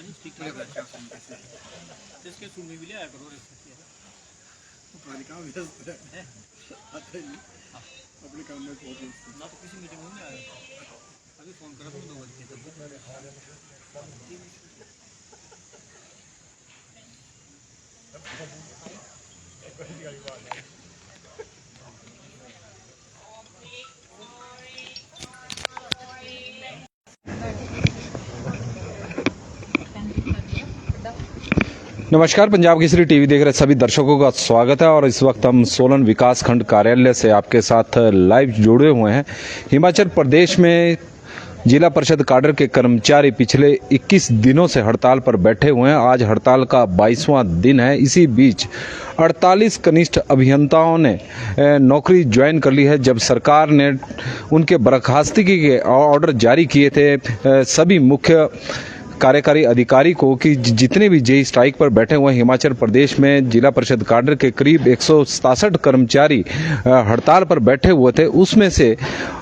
इसके सुनने भी लिया करो अपने काम में ना तो किसी मीटिंग में नहीं आया अभी फोन करा तुम 2 बजे नमस्कार, पंजाब केसरी टीवी देख रहे सभी दर्शकों का स्वागत है। और इस वक्त हम सोलन विकास खंड कार्यालय से आपके साथ लाइव जुड़े हुए हैं। हिमाचल प्रदेश में जिला परिषद काडर के कर्मचारी पिछले 21 दिनों से हड़ताल पर बैठे हुए हैं। आज हड़ताल का 22वां दिन है। इसी बीच 48 कनिष्ठ अभियंताओं ने नौकरी ज्वाइन कर ली है। जब सरकार ने उनके बर्खास्तगी के ऑर्डर जारी किए थे सभी मुख्य कार्यकारी अधिकारी को कि जितने भी जेई स्ट्राइक पर बैठे हुए हिमाचल प्रदेश में जिला परिषद काडर के करीब 167 कर्मचारी हड़ताल पर बैठे हुए थे, उसमें से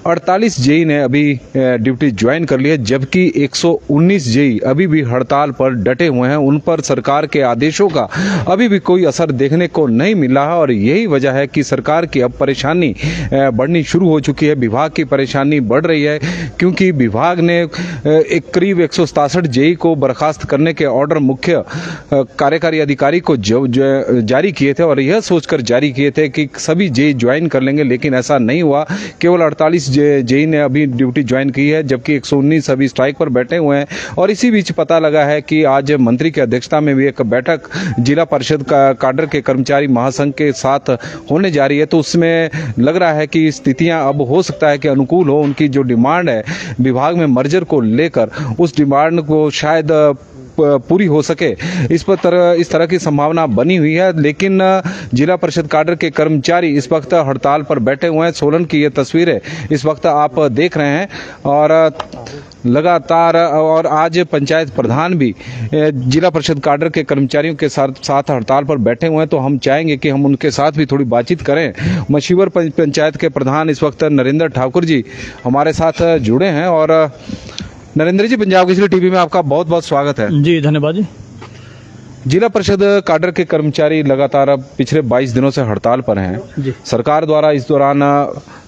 48 जेई ने अभी ड्यूटी ज्वाइन कर ली है, जबकि 119 जेई अभी भी हड़ताल पर डटे हुए हैं। उन पर सरकार के आदेशों का अभी भी कोई असर देखने को नहीं मिला है और यही वजह है कि सरकार की अब परेशानी बढ़नी शुरू हो चुकी है। विभाग की परेशानी बढ़ रही है क्योंकि विभाग ने एक करीब 167 जेई को बर्खास्त करने के ऑर्डर मुख्य कार्यकारी अधिकारी को जारी किए थे और यह सोचकर जारी किए थे कि सभी जेई ज्वाइन कर लेंगे, लेकिन ऐसा नहीं हुआ। केवल 48 जेई ने अभी ड्यूटी ज्वाइन की है, जबकि 119 अभी स्ट्राइक पर बैठे हुए हैं। और इसी बीच पता लगा है कि आज मंत्री की अध्यक्षता में भी एक बैठक जिला परिषद काडर के कर्मचारी महासंघ के साथ होने जा रही है, तो उसमें लग रहा है कि स्थितियां अब हो सकता है कि अनुकूल हो। उनकी जो डिमांड है विभाग में मर्जर को लेकर, उस डिमांड को शायद पूरी हो सके, इस तरह की संभावना बनी हुई है। लेकिन जिला परिषद काडर के कर्मचारी इस वक्त हड़ताल पर बैठे हुए हैं। सोलन की ये तस्वीरें इस वक्त आप देख रहे हैं और लगातार और आज पंचायत प्रधान भी जिला परिषद काडर के कर्मचारियों के साथ हड़ताल पर बैठे हुए हैं, तो हम चाहेंगे कि हम उनके साथ भी थोड़ी बातचीत करें। मशीवर पंचायत के प्रधान इस वक्त नरेंद्र ठाकुर जी हमारे साथ जुड़े हैं। और नरेंद्र जी, पंजाब केसरी टीवी में आपका बहुत बहुत स्वागत है। जी धन्यवाद जी। जिला परिषद काडर के कर्मचारी लगातार पिछले 22 दिनों से हड़ताल पर हैं जी। सरकार द्वारा इस दौरान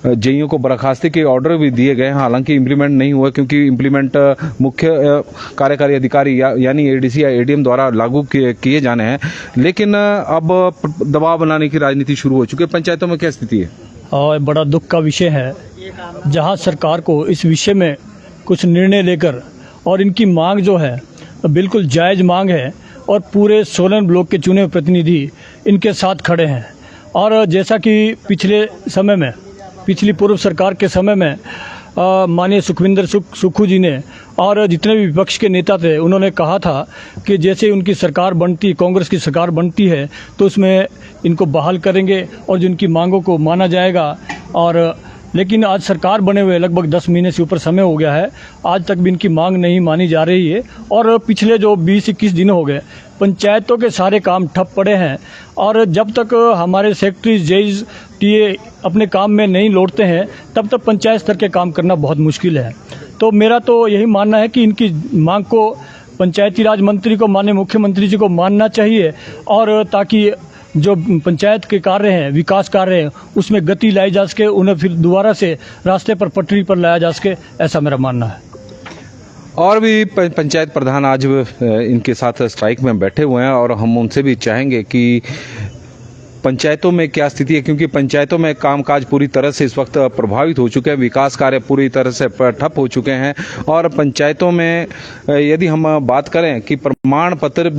जेईओ को बर्खास्ती के ऑर्डर भी दिए गए हैं, हालांकि इम्प्लीमेंट नहीं हुआ क्योंकि इम्प्लीमेंट मुख्य कार्यकारी अधिकारी यानी एडीसी या एडीएम द्वारा लागू किए जाने हैं। लेकिन अब दबाव बनाने की राजनीति शुरू हो चुकी है। पंचायतों में क्या स्थिति है? और बड़ा दुख का विषय है, जहां सरकार को इस विषय में कुछ निर्णय लेकर, और इनकी मांग जो है बिल्कुल जायज़ मांग है और पूरे सोलन ब्लॉक के चुने हुए प्रतिनिधि इनके साथ खड़े हैं। और जैसा कि पिछले समय में, पिछली पूर्व सरकार के समय में माननीय सुखविंदर सुक्खू जी ने और जितने भी विपक्ष के नेता थे उन्होंने कहा था कि जैसे उनकी सरकार बनती, कांग्रेस की सरकार बनती है तो उसमें इनको बहाल करेंगे और जिनकी मांगों को माना जाएगा। और लेकिन आज सरकार बने हुए लगभग 10 महीने से ऊपर समय हो गया है, आज तक भी इनकी मांग नहीं मानी जा रही है। और पिछले जो 20-21 दिन हो गए पंचायतों के सारे काम ठप पड़े हैं और जब तक हमारे सेक्रेटरी जेईज टीए अपने काम में नहीं लौटते हैं तब तक पंचायत स्तर के काम करना बहुत मुश्किल है। तो मेरा तो यही मानना है कि इनकी मांग को पंचायती राज मंत्री को, माननीय मुख्यमंत्री जी को मानना चाहिए और ताकि जो पंचायत के कार्य हैं, विकास कार्य हैं, उसमें गति लाई जा सके, उन्हें फिर दोबारा से रास्ते पर, पटरी पर लाया जा सके, ऐसा मेरा मानना है। और भी पंचायत प्रधान आज इनके साथ स्ट्राइक में बैठे हुए हैं और हम उनसे भी चाहेंगे कि पंचायतों में क्या स्थिति है, क्योंकि पंचायतों में कामकाज पूरी तरह से इस वक्त प्रभावित हो चुके हैं, विकास कार्य पूरी तरह से ठप हो चुके हैं। और पंचायतों में यदि हम बात करें कि प्रमाण पत्र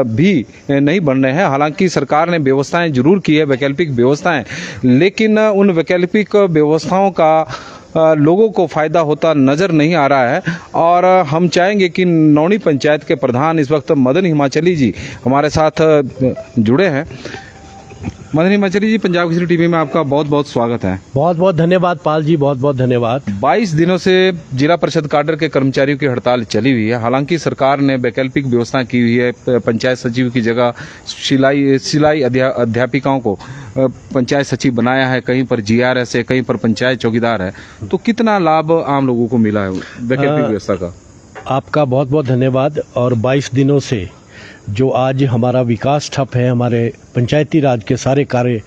भी नहीं बन रहे हैं, हालांकि सरकार ने व्यवस्थाएं जरूर की है, वैकल्पिक व्यवस्थाएं, लेकिन उन वैकल्पिक व्यवस्थाओं का लोगों को फायदा होता नजर नहीं आ रहा है। और हम चाहेंगे कि नौणी पंचायत के प्रधान इस वक्त मदन हिमाचली जी हमारे साथ जुड़े हैं। मदन हिमाचली जी, पंजाब केसरी टीवी में आपका बहुत बहुत स्वागत है। बहुत बहुत धन्यवाद पाल जी, बहुत बहुत धन्यवाद। 22 दिनों से जिला परिषद काडर के कर्मचारियों की हड़ताल चली हुई है, हालांकि सरकार ने वैकल्पिक व्यवस्था की हुई है। पंचायत सचिव की जगह सिलाई अध्यापिकाओं को पंचायत सचिव बनाया है, कहीं पर जीआरएस है, कहीं पर पंचायत चौकीदार है। तो कितना लाभ आम लोगों को मिला है वैकल्पिक व्यवस्था का? आपका बहुत बहुत धन्यवाद। और 22 दिनों से जो आज हमारा विकास ठप है, हमारे पंचायती राज के सारे कार्य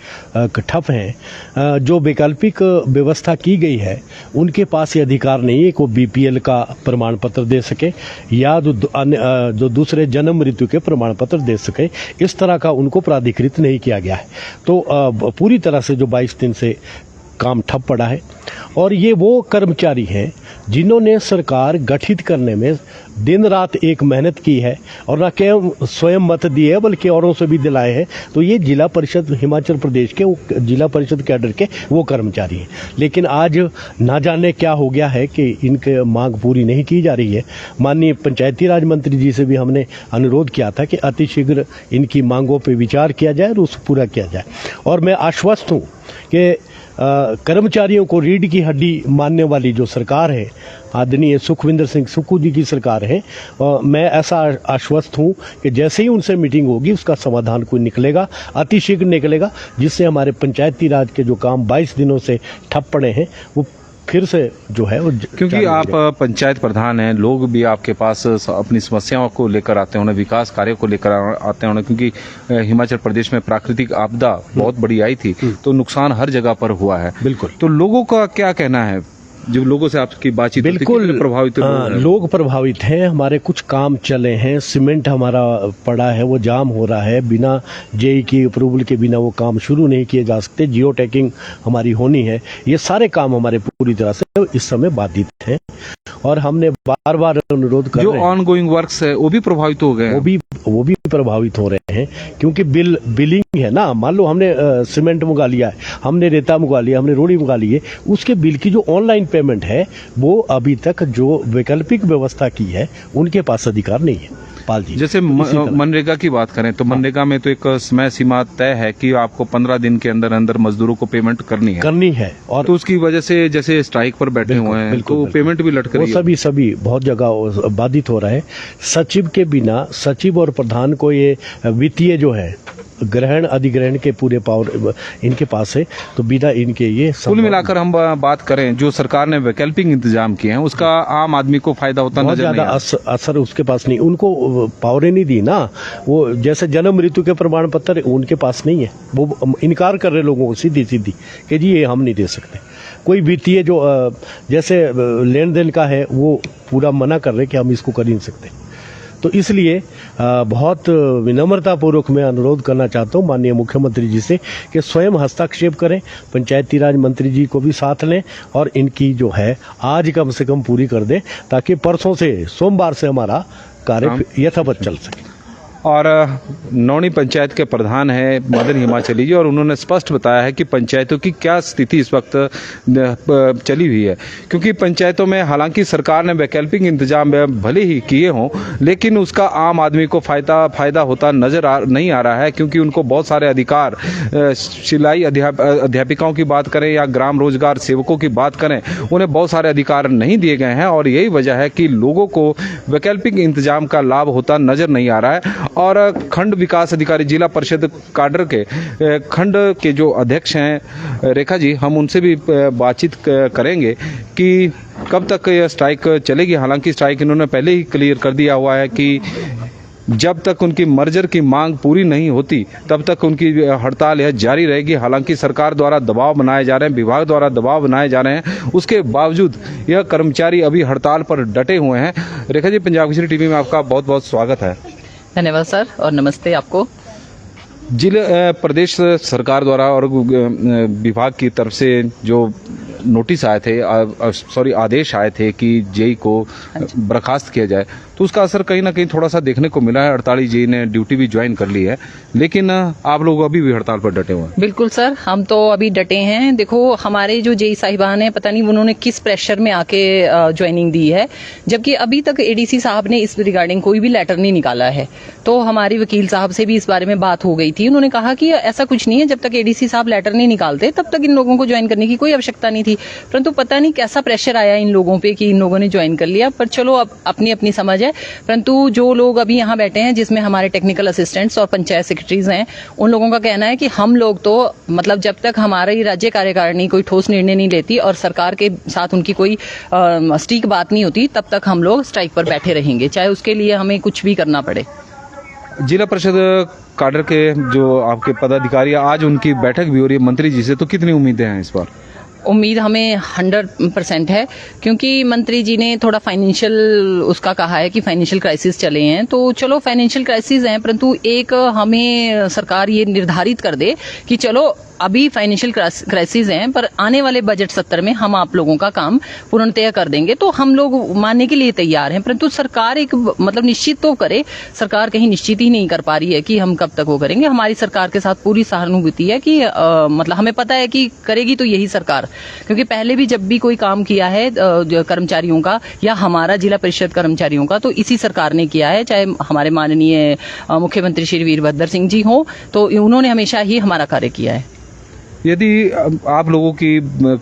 ठप हैं, जो वैकल्पिक व्यवस्था की गई है उनके पास ये अधिकार नहीं है कि वो बीपीएल का प्रमाण पत्र दे सके या जो दूसरे जन्म मृत्यु के प्रमाण पत्र दे सके। इस तरह का उनको प्राधिकृत नहीं किया गया है। तो पूरी तरह से जो 22 दिन से काम ठप पड़ा है। और ये वो कर्मचारी हैं जिन्होंने सरकार गठित करने में दिन रात एक मेहनत की है और न केवल स्वयं मत दिए बल्कि औरों से भी दिलाए हैं। तो ये जिला परिषद हिमाचल प्रदेश के जिला परिषद कैडर के वो कर्मचारी हैं। लेकिन आज ना जाने क्या हो गया है कि इनके मांग पूरी नहीं की जा रही है। माननीय पंचायती राज मंत्री जी से भी हमने अनुरोध किया था कि अतिशीघ्र इनकी मांगों पर विचार किया जाए और उसे पूरा किया जाए। और मैं आश्वस्त हूँ कि कर्मचारियों को रीढ़ की हड्डी मानने वाली जो सरकार है, आदरणीय सुखविंदर सिंह सुक्खू जी की सरकार है, मैं ऐसा आश्वस्त हूं कि जैसे ही उनसे मीटिंग होगी उसका समाधान कोई निकलेगा, अतिशीघ्र निकलेगा, जिससे हमारे पंचायती राज के जो काम 22 दिनों से ठप पड़े हैं वो फिर से जो है वो क्योंकि आप पंचायत प्रधान हैं, लोग भी आपके पास अपनी समस्याओं को लेकर आते होंगे, विकास कार्यों को लेकर आते होंगे, क्योंकि हिमाचल प्रदेश में प्राकृतिक आपदा बहुत बड़ी आई थी तो नुकसान हर जगह पर हुआ है। बिल्कुल। तो लोगों का क्या कहना है जब लोगों से आपकी बातचीत होती है? बिल्कुल प्रभावित लोग प्रभावित हैं। हमारे कुछ काम चले हैं, सीमेंट हमारा पड़ा है वो जाम हो रहा है, बिना जेई की अप्रूवल के बिना वो काम शुरू नहीं किए जा सकते। जियो टैगिंग हमारी होनी है, ये सारे काम हमारे पूरी तरह से इस समय बाधित हैं और हमने बार बार अनुरोध कर जो ऑनगोइंग वर्क्स है वो भी प्रभावित हो गए, वो भी प्रभावित हो रहे हैं। क्योंकि बिलिंग है ना, मान लो हमने सीमेंट मंगा लिया है, हमने रेता मंगा लिया, हमने रोड़ी मंगा ली है, उसके बिल की जो ऑनलाइन पेमेंट है वो अभी तक जो वैकल्पिक व्यवस्था की है उनके पास अधिकार नहीं है। पाल जी, जैसे मनरेगा की बात करें तो मनरेगा में तो एक समय सीमा तय है कि आपको 15 दिन के अंदर अंदर मजदूरों को पेमेंट करनी है और तो उसकी वजह से जैसे स्ट्राइक पर बैठे हुए हैं तो पेमेंट भी लटक रही है। सभी बहुत जगह बाधित हो रहा है। सचिव के बिना, सचिव और प्रधान को ये वित्तीय जो है ग्रहण अधिग्रहण के पूरे पावर इनके पास है, तो बिना इनके ये कुल मिलाकर हम बात करें जो सरकार ने वैकल्पिक इंतजाम किए हैं उसका आम आदमी को फायदा होता बहुत नजर ज्यादा असर उसके पास नहीं, उनको पावरें नहीं दी ना। वो जैसे जन्म मृत्यु के प्रमाण पत्र उनके पास नहीं है, वो इनकार कर रहे लोगों को सीधी कि जी ये हम नहीं दे सकते। कोई वित्तीय जो जैसे लेन देन का है वो पूरा मना कर रहे कि हम इसको कर ही नहीं सकते। तो इसलिए बहुत विनम्रतापूर्वक मैं अनुरोध करना चाहता हूं माननीय मुख्यमंत्री जी से कि स्वयं हस्तक्षेप करें, पंचायती राज मंत्री जी को भी साथ लें और इनकी जो है आज कम से कम पूरी कर दें ताकि परसों से सोमवार से हमारा कार्य यथावत चल सके। और नौनी पंचायत के प्रधान है मदन हिमाचली जी और उन्होंने स्पष्ट बताया है कि पंचायतों की क्या स्थिति इस वक्त चली हुई है, क्योंकि पंचायतों में हालांकि सरकार ने वैकल्पिक इंतजाम भले ही किए हों लेकिन उसका आम आदमी को फायदा होता नजर नहीं आ रहा है, क्योंकि उनको बहुत सारे अधिकार, सिलाई अध्यापिकाओं की बात करें या ग्राम रोजगार सेवकों की बात करें, उन्हें बहुत सारे अधिकार नहीं दिए गए हैं और यही वजह है कि लोगों को वैकल्पिक इंतजाम का लाभ होता नजर नहीं आ रहा है। और खंड विकास अधिकारी जिला परिषद काडर के खंड के जो अध्यक्ष हैं रेखा जी, हम उनसे भी बातचीत करेंगे कि कब तक यह स्ट्राइक चलेगी। हालांकि स्ट्राइक इन्होंने पहले ही क्लियर कर दिया हुआ है कि जब तक उनकी मर्जर की मांग पूरी नहीं होती तब तक उनकी हड़ताल यह जारी रहेगी। हालांकि सरकार द्वारा दबाव बनाए जा रहे हैं, विभाग द्वारा दबाव बनाए जा रहे हैं, उसके बावजूद यह कर्मचारी अभी हड़ताल पर डटे हुए हैं। रेखा जी, पंजाब केसरी टीवी में आपका बहुत बहुत स्वागत है। धन्यवाद सर और नमस्ते आपको। जिले प्रदेश सरकार द्वारा और विभाग की तरफ से जो नोटिस आए थे, आदेश आए थे कि जेई को बर्खास्त किया जाए, तो उसका असर कहीं ना कहीं थोड़ा सा देखने को मिला है। 48 जेई ने ड्यूटी भी ज्वाइन कर ली है, लेकिन आप लोग अभी भी हड़ताल पर डटे हुए हैं। बिल्कुल सर, हम तो अभी डटे हैं। देखो, हमारे जो जेई साहिबान है, पता नहीं उन्होंने किस प्रेशर में आके ज्वाइनिंग दी है, जबकि अभी तक एडीसी साहब ने इस रिगार्डिंग कोई भी लेटर नहीं निकाला है। तो हमारे वकील साहब से भी इस बारे में बात हो गई थी, उन्होंने कहा कि ऐसा कुछ नहीं है, जब तक एडीसी साहब लेटर नहीं निकालते तब तक इन लोगों को ज्वाइन करने की कोई आवश्यकता नहीं थी। थी, परंतु पता नहीं कैसा प्रेशर आया इन लोगों पे कि इन लोगों ने ज्वाइन कर लिया। पर चलो, अब अपनी अपनी समझ है। परंतु जो लोग अभी यहाँ बैठे हैं, जिसमें हमारे टेक्निकल असिस्टेंट्स और पंचायत सेक्रेटरीज हैं, उन लोगों का कहना है कि हम लोग तो मतलब जब तक हमारी राज्य कार्यकारिणी कोई ठोस निर्णय नहीं लेती और सरकार के साथ उनकी कोई सटीक बात नहीं होती, तब तक हम लोग स्ट्राइक पर बैठे रहेंगे, चाहे उसके लिए हमें कुछ भी करना पड़े। जिला परिषद काडर के जो आपके पदाधिकारी, आज उनकी बैठक भी हो रही है मंत्री जी से, तो कितनी उम्मीदें हैं इस बार? उम्मीद हमें 100% है, क्योंकि मंत्री जी ने थोड़ा फाइनेंशियल उसका कहा है कि फाइनेंशियल क्राइसिस चले हैं। तो चलो, फाइनेंशियल क्राइसिस हैं, परंतु एक हमें सरकार ये निर्धारित कर दे कि चलो अभी फाइनेंशियल क्राइसिस हैं, पर आने वाले बजट सत्र में हम आप लोगों का काम पूर्णतः कर देंगे, तो हम लोग मानने के लिए तैयार हैं। परंतु सरकार एक मतलब निश्चित तो करे। सरकार कहीं निश्चित ही नहीं कर पा रही है कि हम कब तक वो करेंगे। हमारी सरकार के साथ पूरी सहानुभूति है कि मतलब हमें पता है कि करेगी तो यही सरकार, क्योंकि पहले भी जब भी कोई काम किया है कर्मचारियों का या हमारा जिला परिषद कर्मचारियों का, तो इसी सरकार ने किया है। चाहे हमारे माननीय मुख्यमंत्री श्री वीरभद्र सिंह जी हों, तो उन्होंने हमेशा ही हमारा कार्य किया है। यदि आप लोगों की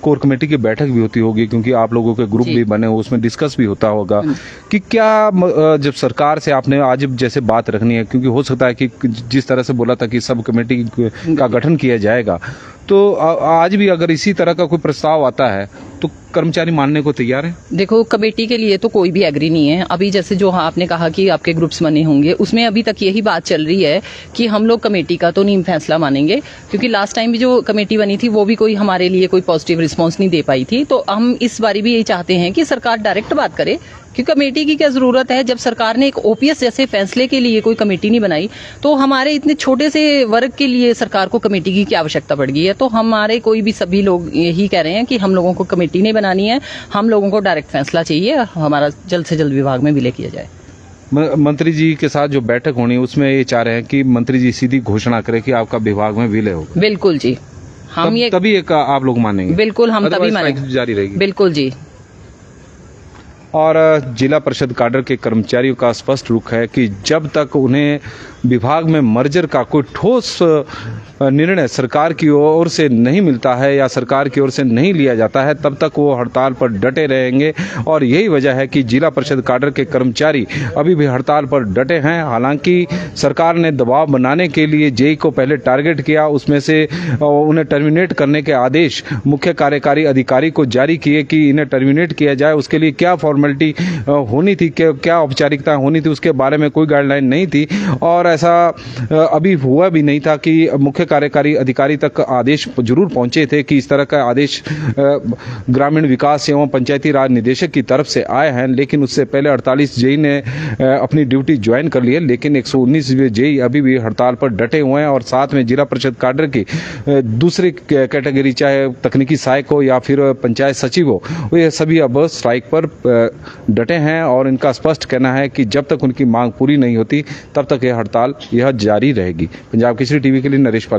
कोर कमेटी की बैठक भी होती होगी, क्योंकि आप लोगों के ग्रुप भी बने हो, उसमें डिस्कस भी होता होगा कि क्या जब सरकार से आपने आज जैसे बात रखनी है, क्योंकि हो सकता है कि जिस तरह से बोला था कि सब कमेटी का गठन किया जाएगा, तो आज भी अगर इसी तरह का कोई प्रस्ताव आता है तो कर्मचारी मानने को तैयार है? देखो, कमेटी के लिए तो कोई भी एग्री नहीं है। अभी जैसे जो आपने कहा कि आपके ग्रुप्स बने होंगे, उसमें अभी तक यही बात चल रही है कि हम लोग कमेटी का तो नहीं फैसला मानेंगे, क्योंकि लास्ट टाइम भी जो कमेटी बनी थी वो भी कोई हमारे लिए कोई पॉजिटिव रिस्पॉन्स नहीं दे पाई थी। तो हम इस बारी भी यही चाहते हैं कि सरकार डायरेक्ट बात करे कि कमेटी की क्या जरूरत है। जब सरकार ने एक ओपीएस जैसे फैसले के लिए कोई कमेटी नहीं बनाई, तो हमारे इतने छोटे से वर्ग के लिए सरकार को कमेटी की क्या आवश्यकता पड़ गई है। तो हमारे कोई भी सभी लोग यही कह रहे हैं कि हम लोगों को कमेटी नहीं बनानी है, हम लोगों को डायरेक्ट फैसला चाहिए, हमारा जल्द से जल्द विभाग में विलय किया जाए। मंत्री जी के साथ जो बैठक होनी है, उसमें ये चाह रहे हैं कि मंत्री जी सीधी घोषणा करें कि आपका विभाग में विलय होगा। बिल्कुल जी, हम ये तभी एक आप लोग मानेंगे? बिल्कुल, हम तभी मानेंगे, जारी रहेगी। बिल्कुल जी। और जिला परिषद काडर के कर्मचारियों का स्पष्ट रुख है कि जब तक उन्हें विभाग में मर्जर का कोई ठोस निर्णय सरकार की ओर से नहीं मिलता है या सरकार की ओर से नहीं लिया जाता है, तब तक वो हड़ताल पर डटे रहेंगे। और यही वजह है कि जिला परिषद काडर के कर्मचारी अभी भी हड़ताल पर डटे हैं। हालांकि सरकार ने दबाव बनाने के लिए जेई को पहले टारगेट किया, उसमें से उन्हें टर्मिनेट करने के आदेश मुख्य कार्यकारी अधिकारी को जारी किए कि इन्हें टर्मिनेट किया जाए। उसके लिए क्या फॉर्मेलिटी होनी थी, क्या औपचारिकता होनी थी, उसके बारे में कोई गाइडलाइन नहीं थी। और ऐसा अभी हुआ भी नहीं था कि मुख्य कार्यकारी अधिकारी तक आदेश जरूर पहुंचे थे कि इस तरह का आदेश ग्रामीण विकास एवं पंचायती राज निदेशक की तरफ से आए हैं, लेकिन उससे पहले 48 जेई ने अपनी ड्यूटी ज्वाइन कर ली है। लेकिन 119 जेई अभी भी हड़ताल पर डटे हुए हैं और साथ में जिला परिषद काडर की दूसरी कैटेगरी, चाहे तकनीकी सहायक हो या फिर पंचायत सचिव हो, ये सभी अब स्ट्राइक पर डटे हैं। और इनका स्पष्ट कहना है कि जब तक उनकी मांग पूरी नहीं होती, तब तक यह हड़ताल जारी रहेगी। पंजाब केसरी टीवी के लिए नरेश पाल।